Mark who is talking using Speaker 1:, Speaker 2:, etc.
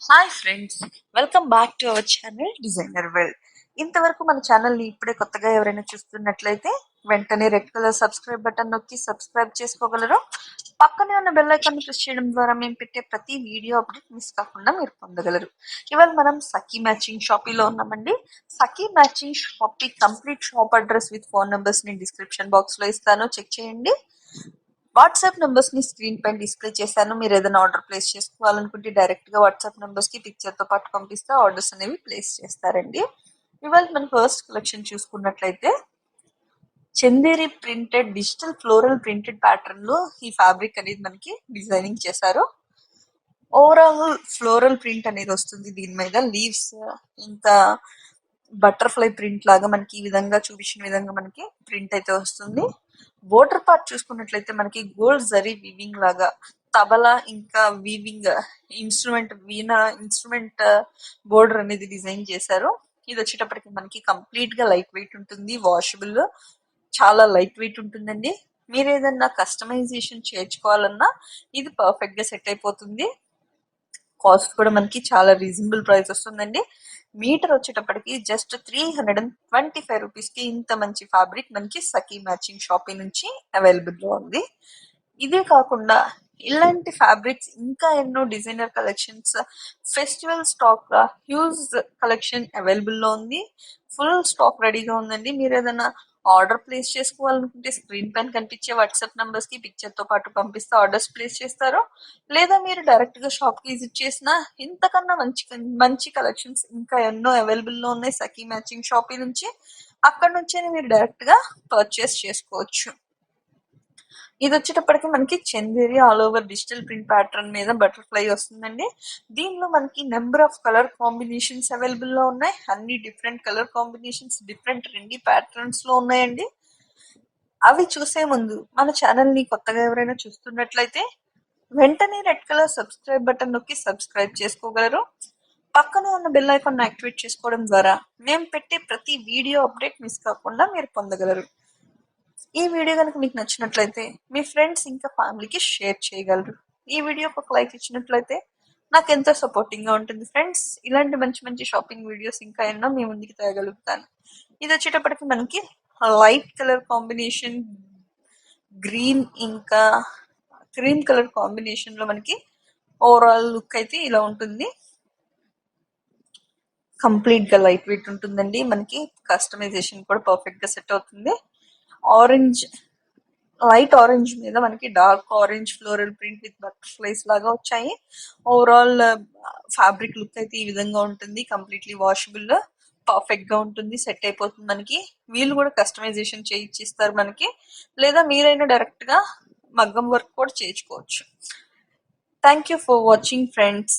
Speaker 1: Hi friends, welcome back to our channel designer world. ఇంతవరకు మన ఛానల్ని ఇప్పుడే కొత్తగా ఎవరైనా చూస్తున్నట్లయితే వెంటనే రెడ్ కలర్ సబ్స్క్రైబ్ బటన్ నొక్కి సబ్స్క్రైబ్ చేసుకోగలరు. పక్కనే ఉన్న బెల్ ఐకాన్ ప్రెస్ చేయడం ద్వారా మేము పెట్టే ప్రతి వీడియో అప్డేట్ మిస్ కాకుండా మీరు పొందగలరు. ఇవాళ మనం సఖీ మ్యాచింగ్ షాపీలో ఉన్నామండి. Sakhi matching shoppy complete shop address with phone numbers ని డిస్క్రిప్షన్ బాక్స్ లో ఇస్తాను, చెక్ చేయండి. వాట్సాప్ నెంబర్స్ ని స్క్రీన్ పైన డిస్ప్లే చేశాను. మీరు ఏదైనా ఆర్డర్ ప్లేస్ చేసుకోవాలనుకుంటే డైరెక్ట్ గా వాట్సాప్ నెంబర్స్ కి పిక్చర్ తో పాటు పంపిస్తే ఆర్డర్స్ అనేవి ప్లేస్ చేస్తారండి. ఇవాళ మన ఫస్ట్ కలెక్షన్ చూసుకున్నట్లయితే Chanderi printed digital floral printed pattern లో ఈ ఫ్యాబ్రిక్ అనేది మనకి డిజైనింగ్ చేశారు. ఓవరాల్ ఫ్లోరల్ ప్రింట్ అనేది వస్తుంది. దీని మీద లీవ్స్ ఇంకా బటర్ఫ్లై ప్రింట్ లాగా మనకి ఈ విధంగా చూపించిన విధంగా మనకి ప్రింట్ అయితే వస్తుంది. బోర్డర్ పార్ట్ చూసుకున్నట్లయితే మనకి గోల్డ్ జరీ వీవింగ్ లాగా తబలా ఇంకా వీవింగ్ ఇన్స్ట్రుమెంట్ వీణ ఇన్స్ట్రుమెంట్ బోర్డర్ అనేది డిజైన్ చేశారు. ఇది వచ్చేటప్పటికి మనకి కంప్లీట్ గా లైట్ వెయిట్ ఉంటుంది, వాషబుల్, చాలా లైట్ వెయిట్ ఉంటుందండి. మీరు ఏదన్నా కస్టమైజేషన్ చేర్చుకోవాలన్నా ఇది పర్ఫెక్ట్ గా సెట్ అయిపోతుంది. కాస్ట్ కూడా మనకి చాలా రీజనబుల్ ప్రైస్ వస్తుందండి. మీటర్ వచ్చేటప్పటికి జస్ట్ 325 రూపీస్ కి ఇంత మంచి ఫ్యాబ్రిక్ మనకి సఖీ మ్యాచింగ్ షాపింగ్ నుంచి అవైలబుల్ గా ఉంది. ఇదే కాకుండా ఇలాంటి ఫ్యాబ్రిక్స్ ఇంకా ఎన్నో designer collections, festival stock, huge collection available లో ఉంది. ఫుల్ స్టాక్ రెడీగా ఉందండి. మీరు ఏదైనా ఆర్డర్ ప్లేస్ చేసుకోవాలనుకుంటే స్క్రీన్ పైన కనిపించే వాట్సాప్ నంబర్స్ కి పిక్చర్ తో పాటు పంపిస్తే ఆర్డర్స్ ప్లేస్ చేస్తారు. లేదా మీరు డైరెక్ట్ గా షాప్ కి విజిట్ చేసినా ఇంతకన్నా మంచి మంచి కలెక్షన్స్ ఇంకా ఎన్నో అవైలబుల్ లో ఉన్నాయి సఖీ మ్యాచింగ్ షాపీ నుంచి. అక్కడ నుంచే మీరు డైరెక్ట్ గా పర్చేస్ చేసుకోవచ్చు. ఇది వచ్చేటప్పటికి మనకి Chanderi all over digital print pattern మీద బటర్ఫ్లై వస్తుందండి. దీనిలో మనకి number of colour combinations available లో ఉన్నాయి. అన్ని different colour combinations, different trendy patterns లో ఉన్నాయండి. అవి చూసే ముందు మన ఛానల్ ని కొత్తగా ఎవరైనా చూస్తున్నట్లయితే వెంటనే రెడ్ కలర్ సబ్స్క్రైబ్ బటన్ నొక్కి సబ్స్క్రైబ్ చేసుకోగలరు. పక్కనే ఉన్న బెల్ ఐకాన్ యాక్టివేట్ చేసుకోవడం ద్వారా మేము పెట్టే ప్రతి వీడియో అప్డేట్ మిస్ కాకుండా మీరు పొందగలరు. ఈ వీడియో కనుక మీకు నచ్చినట్లయితే మీ ఫ్రెండ్స్ ఇంకా ఫ్యామిలీకి షేర్ చేయగలరు. ఈ వీడియోకి ఒక లైక్ ఇచ్చినట్లయితే నాకు ఎంతో సపోర్టింగ్ గా ఉంటుంది ఫ్రెండ్స్. ఇలాంటి మంచి మంచి షాపింగ్ వీడియోస్ ఇంకా ఎన్నో మీ ముందుకు తేగలుగుతాను. ఇది వచ్చేటప్పటికి మనకి లైట్ కలర్ కాంబినేషన్, గ్రీన్ ఇంకా క్రీమ్ కలర్ కాంబినేషన్ లో మనకి ఓవరాల్ లుక్ అయితే ఇలా ఉంటుంది. కంప్లీట్ గా లైట్ వెయిట్ ఉంటుందండి. మనకి కస్టమైజేషన్ కూడా పర్ఫెక్ట్ గా సెట్ అవుతుంది. ఆరెంజ్, లైట్ ఆరెంజ్ మీద మనకి dark orange floral print with butterflies లాగా వచ్చాయి. ఓవరాల్ ఫ్యాబ్రిక్ లుక్ అయితే ఈ విధంగా ఉంటుంది. కంప్లీట్లీ వాషబుల్, పర్ఫెక్ట్ గా ఉంటుంది, సెట్ అయిపోతుంది మనకి. వీళ్ళు కూడా కస్టమైజేషన్ చేయించిస్తారు మనకి, లేదా మీరైనా డైరెక్ట్ గా మగ్గం వర్క్ కూడా చేయించుకోవచ్చు. Thank you for watching friends.